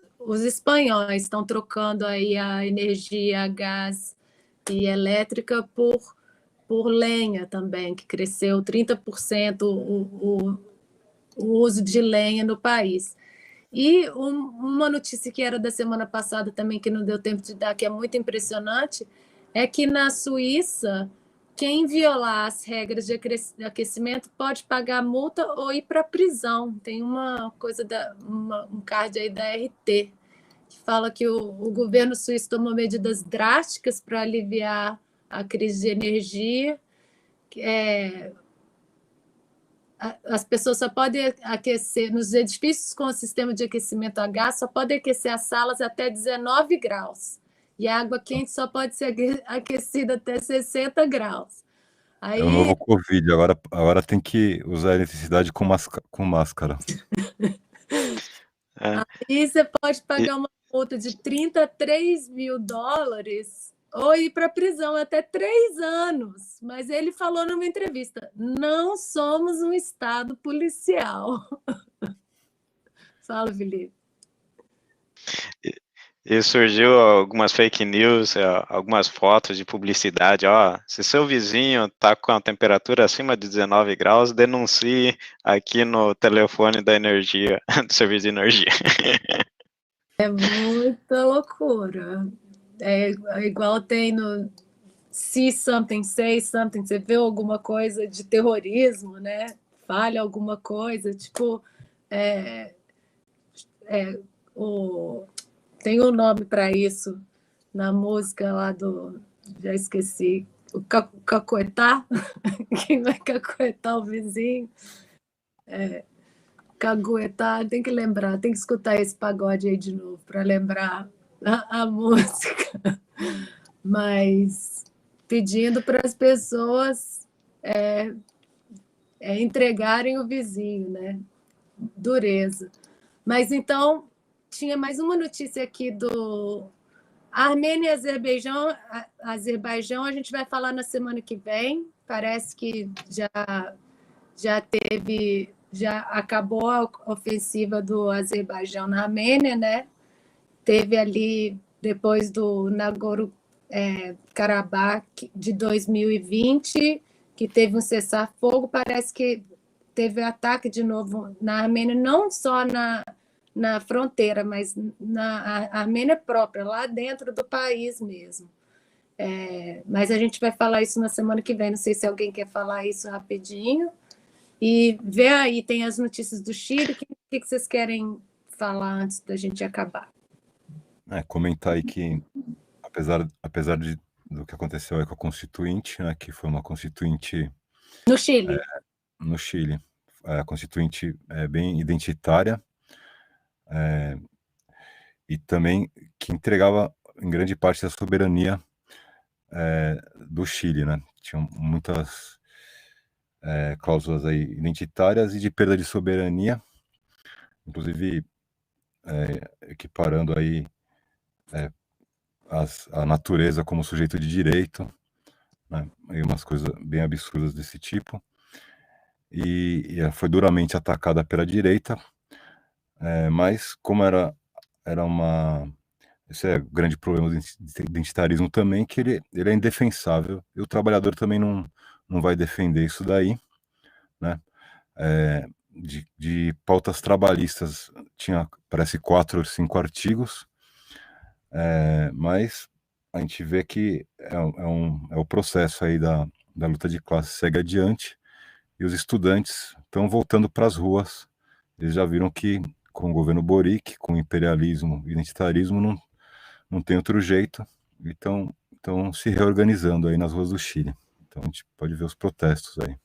espanhóis estão trocando aí a energia, a gás e elétrica por lenha também, que cresceu 30% o uso de lenha no país. E uma notícia que era da semana passada também, que não deu tempo de dar, que é muito impressionante, é que na Suíça, quem violar as regras de aquecimento pode pagar multa ou ir para a prisão. Tem uma coisa, um card aí da RT, que fala que o governo suíço tomou medidas drásticas para aliviar a crise de energia. As pessoas só podem aquecer, nos edifícios com o sistema de aquecimento a gás, só podem aquecer as salas até 19 graus. E a água quente só pode ser aquecida até 60 graus. Aí... É o novo Covid, agora tem que usar a eletricidade com máscara. Aí você pode pagar uma multa de $33 mil ou ir para a prisão até 3 anos. Mas ele falou numa entrevista, não somos um estado policial. Fala, Felipe. E surgiu algumas fake news, algumas fotos de publicidade, se seu vizinho está com a temperatura acima de 19 graus, denuncie aqui no telefone da energia, do serviço de energia. É muita loucura. É igual tem no see something, say something, você vê alguma coisa de terrorismo, né? Fale alguma coisa, tipo, tem um nome para isso na música lá já esqueci, o cacoetar, quem vai cacoetar o vizinho? Caguetar, tem que lembrar, tem que escutar esse pagode aí de novo para lembrar a música, mas pedindo para as pessoas entregarem o vizinho, né? Dureza. Mas então tinha mais uma notícia aqui do Armênia e Azerbaijão, a gente vai falar na semana que vem. Parece que já acabou a ofensiva do Azerbaijão na Armênia, né? Teve ali, depois do Nagorno-Karabakh de 2020, que teve um cessar-fogo, parece que teve ataque de novo na Armênia, não só na fronteira, mas na Armênia própria, lá dentro do país mesmo. Mas a gente vai falar isso na semana que vem, não sei se alguém quer falar isso rapidinho. E vê aí, tem as notícias do Chile, o que vocês querem falar antes da gente acabar? Comentar aí que, apesar do que aconteceu aí com a Constituinte, né, que foi uma Constituinte... No Chile. No Chile. A Constituinte bem identitária, e também que entregava, em grande parte, a soberania do Chile, né? Tinham muitas cláusulas aí identitárias e de perda de soberania, inclusive equiparando aí a natureza como sujeito de direito, né? E umas coisas bem absurdas desse tipo, e foi duramente atacada pela direita, mas como era esse é o grande problema do identitarismo também, que ele é indefensável, e o trabalhador também não vai defender isso daí, né? De pautas trabalhistas tinha, parece, 4 ou 5 artigos, mas a gente vê que é o processo aí da luta de classe segue adiante e os estudantes estão voltando para as ruas. Eles já viram que com o governo Boric, com o imperialismo e identitarismo, não tem outro jeito, e estão se reorganizando aí nas ruas do Chile. Então a gente pode ver os protestos aí.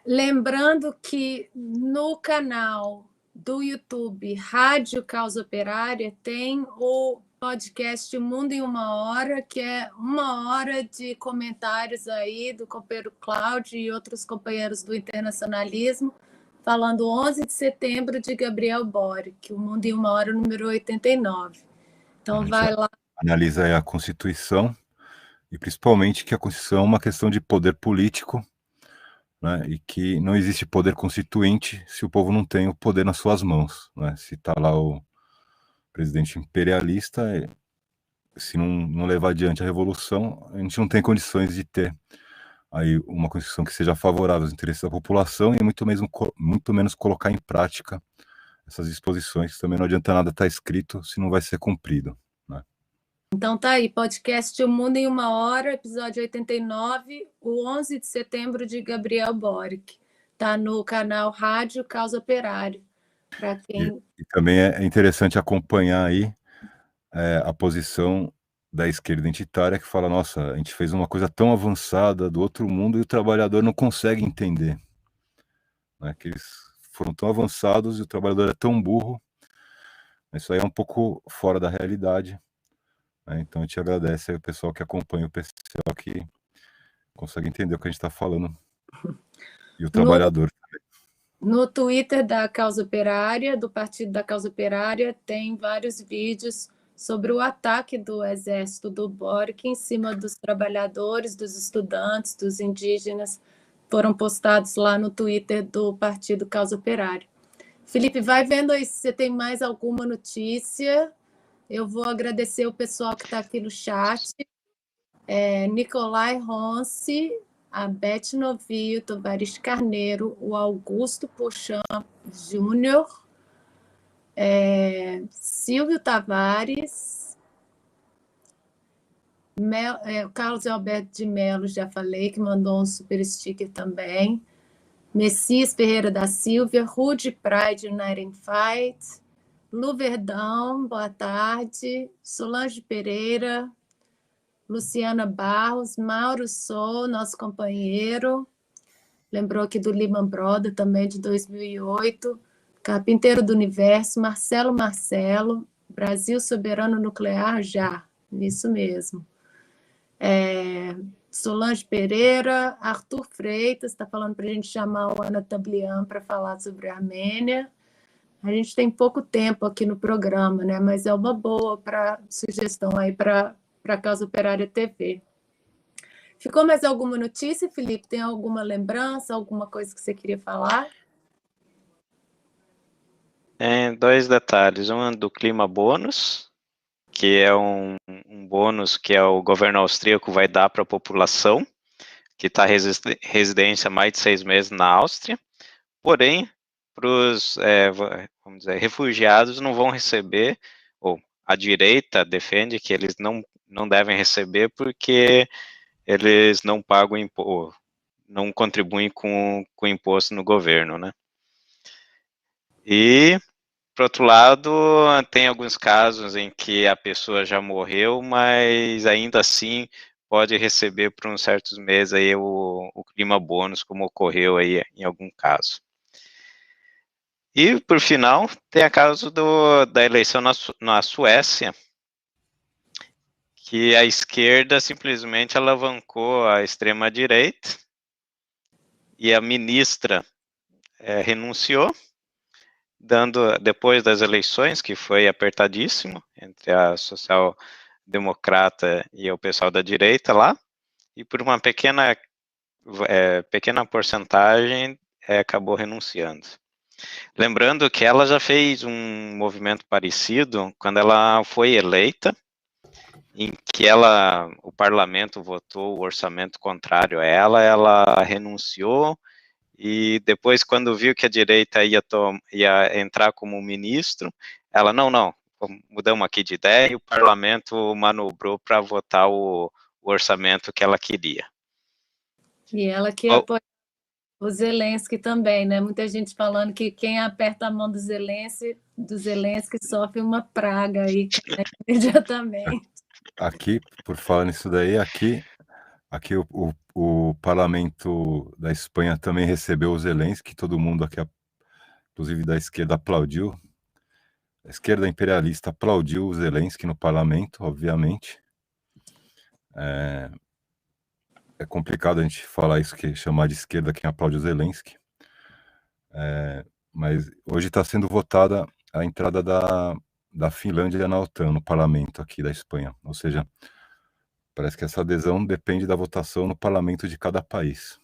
Lembrando que no canal do YouTube Rádio Causa Operária tem o podcast Mundo em Uma Hora, que é 1 hora de comentários aí do companheiro Cláudio e outros companheiros do internacionalismo, falando 11 de setembro de Gabriel Boric, o Mundo em Uma Hora, número 89. Então vai lá. Analisa aí a Constituição, e principalmente que a Constituição é uma questão de poder político, né, e que não existe poder constituinte se o povo não tem o poder nas suas mãos, né? Se está lá o presidente imperialista, se não levar adiante a revolução, a gente não tem condições de ter aí uma Constituição que seja favorável aos interesses da população e muito menos colocar em prática essas disposições, que também não adianta nada estar escrito se não vai ser cumprido, né? Então tá aí, podcast O Mundo em Uma Hora, episódio 89, o 11 de setembro de Gabriel Boric. Tá no canal Rádio Causa Operária. Para quem... E também é interessante acompanhar aí a posição da esquerda identitária, que fala, nossa, a gente fez uma coisa tão avançada do outro mundo e o trabalhador não consegue entender, né? Que eles foram tão avançados e o trabalhador é tão burro. Isso aí é um pouco fora da realidade. Então, a gente agradece aí o pessoal que acompanha o PCO, que consegue entender o que a gente está falando. E o trabalhador também. No Twitter da Causa Operária, do Partido da Causa Operária, tem vários vídeos sobre o ataque do exército do Boric em cima dos trabalhadores, dos estudantes, dos indígenas. Foram postados lá no Twitter do Partido Causa Operária. Felipe, vai vendo aí se você tem mais alguma notícia. Eu vou agradecer o pessoal que está aqui no chat. Nicolai Ronce, a Beth Novio, Tovares Carneiro, o Augusto Pochan Júnior, Silvio Tavares, o Carlos Alberto de Mello, já falei, que mandou um super sticker também. Messias Ferreira da Silva, Rude Pride United Fight, Lu Verdão, boa tarde, Solange Pereira, Luciana Barros, Mauro Sou, nosso companheiro, lembrou aqui do Lehman Brothers, também de 2008, Carpinteiro do Universo, Marcelo, Brasil Soberano Nuclear, já, isso mesmo. Solange Pereira, Arthur Freitas, está falando para a gente chamar o Ana Tablian para falar sobre a Armênia. A gente tem pouco tempo aqui no programa, né? Mas é uma boa sugestão aí para a Causa Operária TV. Ficou mais alguma notícia, Felipe? Tem alguma lembrança, alguma coisa que você queria falar? Dois detalhes. Um do clima bônus, que é um bônus que o governo austríaco vai dar para a população que está residência há mais de 6 meses na Áustria. Porém, para os refugiados não vão receber, ou a direita defende que eles não devem receber porque eles não pagam imposto, não contribuem com o imposto no governo, né? E, por outro lado, tem alguns casos em que a pessoa já morreu, mas ainda assim pode receber por uns certos meses aí o clima bônus, como ocorreu aí em algum caso. E, por final, tem a caso da eleição na Suécia, que a esquerda simplesmente alavancou a extrema-direita e a ministra renunciou, depois das eleições, que foi apertadíssimo entre a social-democrata e o pessoal da direita lá, e por uma pequena porcentagem acabou renunciando. Lembrando que ela já fez um movimento parecido quando ela foi eleita, em que o parlamento votou o orçamento contrário a ela renunciou, e depois, quando viu que a direita ia entrar como ministro, ela, não, mudamos aqui de ideia, e o parlamento manobrou para votar o o orçamento que ela queria. E ela que apoia o Zelensky também, né? Muita gente falando que quem aperta a mão do Zelensky sofre uma praga aí, né? Imediatamente. Aqui, por falar nisso daí, aqui o parlamento da Espanha também recebeu o Zelensky, todo mundo aqui, inclusive da esquerda, aplaudiu. A esquerda imperialista aplaudiu o Zelensky no parlamento, obviamente. É complicado a gente falar isso, chamar de esquerda quem aplaude o Zelensky. Mas hoje está sendo votada a entrada da Finlândia na OTAN, no parlamento aqui da Espanha. Ou seja, parece que essa adesão depende da votação no parlamento de cada país.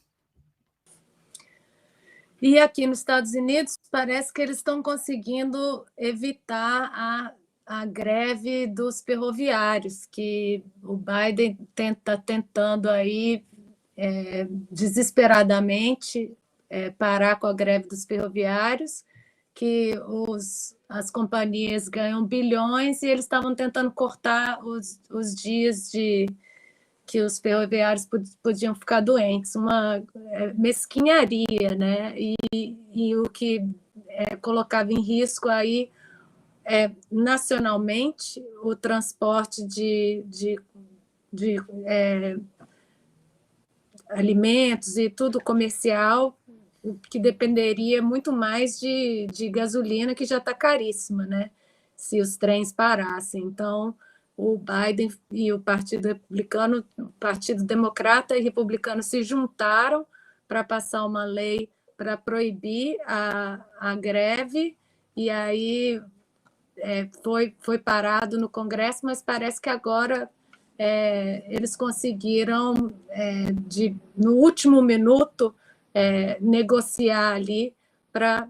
E aqui nos Estados Unidos, parece que eles estão conseguindo evitar a greve dos ferroviários, que o Biden está tentando aí desesperadamente parar com a greve dos ferroviários, que as companhias ganham bilhões e eles estavam tentando cortar os dias que os ferroviários podiam ficar doentes, uma mesquinharia, né? E o que colocava em risco aí nacionalmente o transporte de alimentos e tudo comercial, que dependeria muito mais de gasolina, que já está caríssima, né? Se os trens parassem. Então, o Biden e o Partido Republicano, o Partido Democrata e Republicano se juntaram para passar uma lei para proibir a greve, e aí foi parado no Congresso, mas parece que agora eles conseguiram, no último minuto, negociar ali para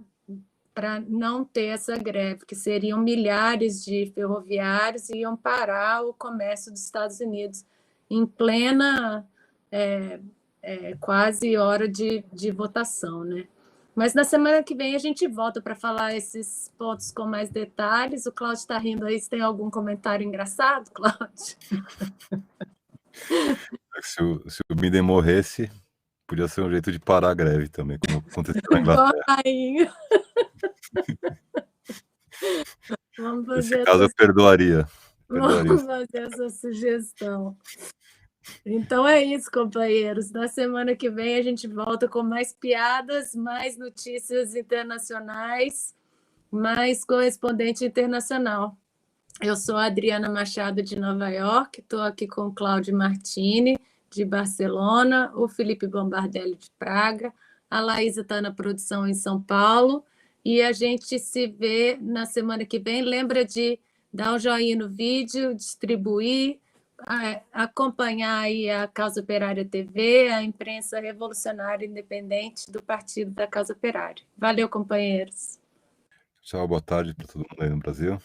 não ter essa greve, que seriam milhares de ferroviários e iam parar o comércio dos Estados Unidos em plena quase hora de votação, né? Mas na semana que vem a gente volta para falar esses pontos com mais detalhes. O Cláudio está rindo aí. Se tem algum comentário engraçado, Cláudio? Se o Biden morresse, podia ser um jeito de parar a greve também, como aconteceu na Inglaterra. Vamos fazer Nesse caso, eu perdoaria. Vamos fazer essa sugestão. Então é isso, companheiros. Na semana que vem a gente volta com mais piadas, mais notícias internacionais, mais correspondente internacional. Eu sou a Adriana Machado, de Nova York, estou aqui com o Cláudio Martini, de Barcelona, o Felipe Bombardelli, de Praga, a Laísa está na produção em São Paulo, e a gente se vê na semana que vem. Lembra de dar um joinha no vídeo, distribuir, acompanhar aí a Causa Operária TV, a imprensa revolucionária independente do Partido da Causa Operária. Valeu, companheiros. Tchau, boa tarde para todo mundo aí no Brasil.